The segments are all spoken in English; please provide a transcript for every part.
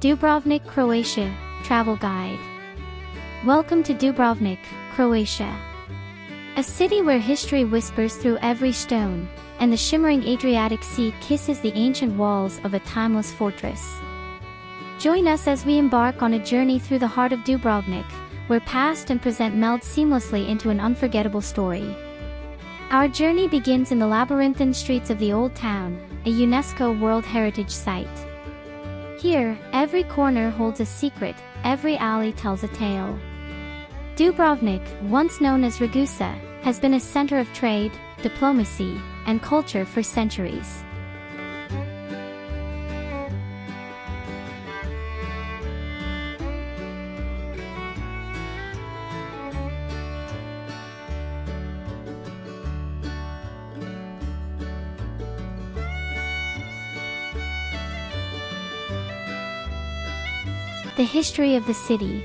Dubrovnik Croatia, Travel Guide. Welcome to Dubrovnik, Croatia. A city where history whispers through every stone, and the shimmering Adriatic Sea kisses the ancient walls of a timeless fortress. Join us as we embark on a journey through the heart of Dubrovnik, where past and present meld seamlessly into an unforgettable story. Our journey begins in the labyrinthine streets of the Old Town, a UNESCO World Heritage Site. Here, every corner holds a secret, every alley tells a tale. Dubrovnik, once known as Ragusa, has been a center of trade, diplomacy, and culture for centuries. The history of the city.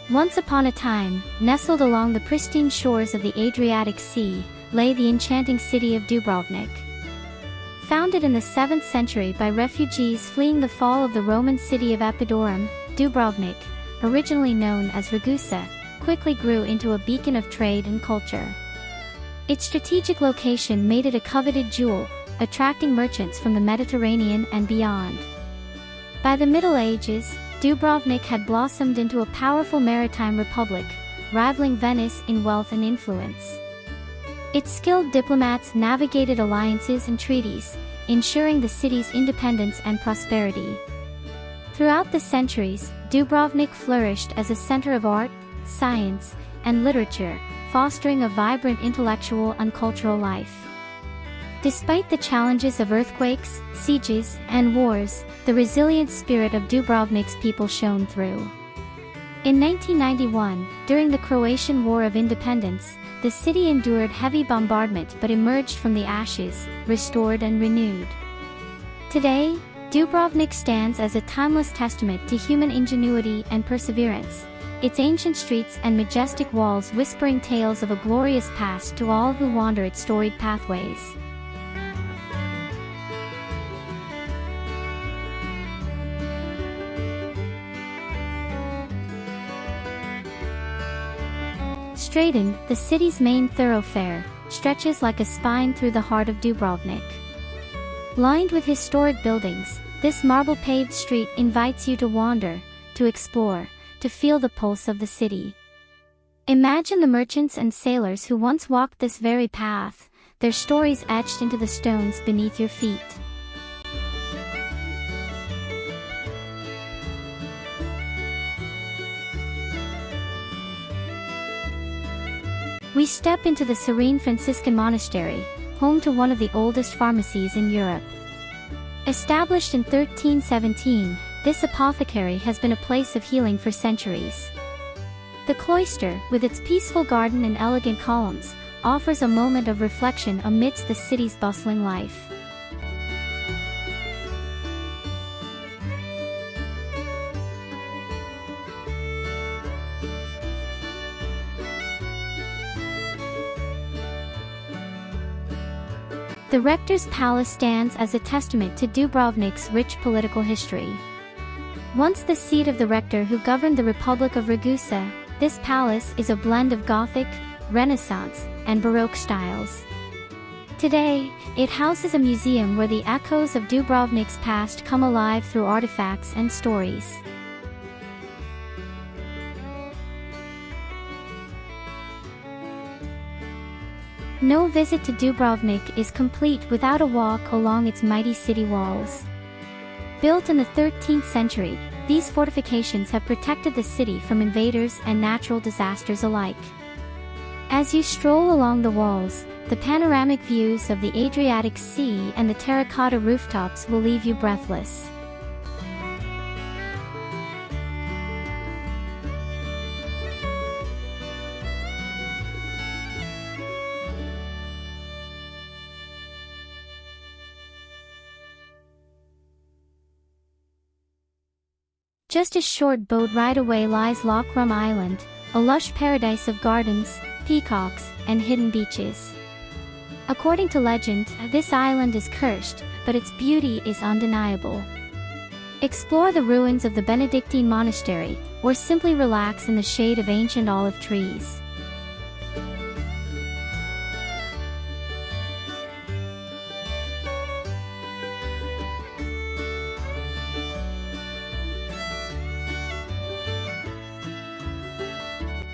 Once upon a time, nestled along the pristine shores of the Adriatic Sea, lay the enchanting city of Dubrovnik. Founded in the 7th century by refugees fleeing the fall of the Roman city of Epidaurus, Dubrovnik, originally known as Ragusa, quickly grew into a beacon of trade and culture. Its strategic location made it a coveted jewel, attracting merchants from the Mediterranean and beyond. By the Middle Ages, Dubrovnik had blossomed into a powerful maritime republic, rivaling Venice in wealth and influence. Its skilled diplomats navigated alliances and treaties, ensuring the city's independence and prosperity. Throughout the centuries, Dubrovnik flourished as a center of art, science, and literature, fostering a vibrant intellectual and cultural life. Despite the challenges of earthquakes, sieges, and wars, the resilient spirit of Dubrovnik's people shone through. In 1991, during the Croatian War of Independence, the city endured heavy bombardment but emerged from the ashes, restored and renewed. Today, Dubrovnik stands as a timeless testament to human ingenuity and perseverance, its ancient streets and majestic walls whispering tales of a glorious past to all who wander its storied pathways. Straton, the city's main thoroughfare, stretches like a spine through the heart of Dubrovnik. Lined with historic buildings, this marble-paved street invites you to wander, to explore, to feel the pulse of the city. Imagine the merchants and sailors who once walked this very path, their stories etched into the stones beneath your feet. We step into the serene Franciscan monastery, home to one of the oldest pharmacies in Europe. Established in 1317, this apothecary has been a place of healing for centuries. The cloister, with its peaceful garden and elegant columns, offers a moment of reflection amidst the city's bustling life. The rector's palace stands as a testament to Dubrovnik's rich political history. Once the seat of the rector who governed the Republic of Ragusa, this palace is a blend of Gothic, Renaissance, and Baroque styles. Today, it houses a museum where the echoes of Dubrovnik's past come alive through artifacts and stories. No visit to Dubrovnik is complete without a walk along its mighty city walls. Built in the 13th century, these fortifications have protected the city from invaders and natural disasters alike. As you stroll along the walls, the panoramic views of the Adriatic Sea and the terracotta rooftops will leave you breathless. Just a short boat ride away lies Lokrum Island, a lush paradise of gardens, peacocks, and hidden beaches. According to legend, this island is cursed, but its beauty is undeniable. Explore the ruins of the Benedictine monastery, or simply relax in the shade of ancient olive trees.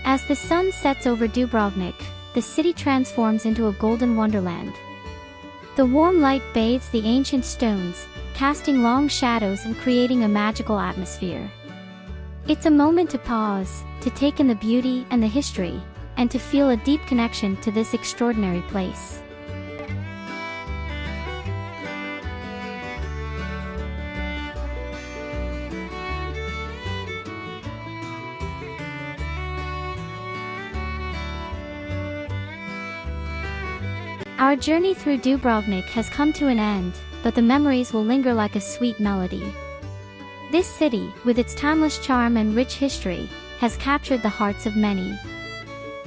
As the sun sets over Dubrovnik, the city transforms into a golden wonderland. The warm light bathes the ancient stones, casting long shadows and creating a magical atmosphere. It's a moment to pause, to take in the beauty and the history, and to feel a deep connection to this extraordinary place. Our journey through Dubrovnik has come to an end, but the memories will linger like a sweet melody. This city, with its timeless charm and rich history, has captured the hearts of many.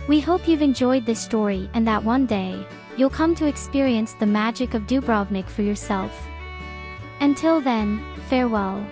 We hope you've enjoyed this story and that one day, you'll come to experience the magic of Dubrovnik for yourself. Until then, farewell.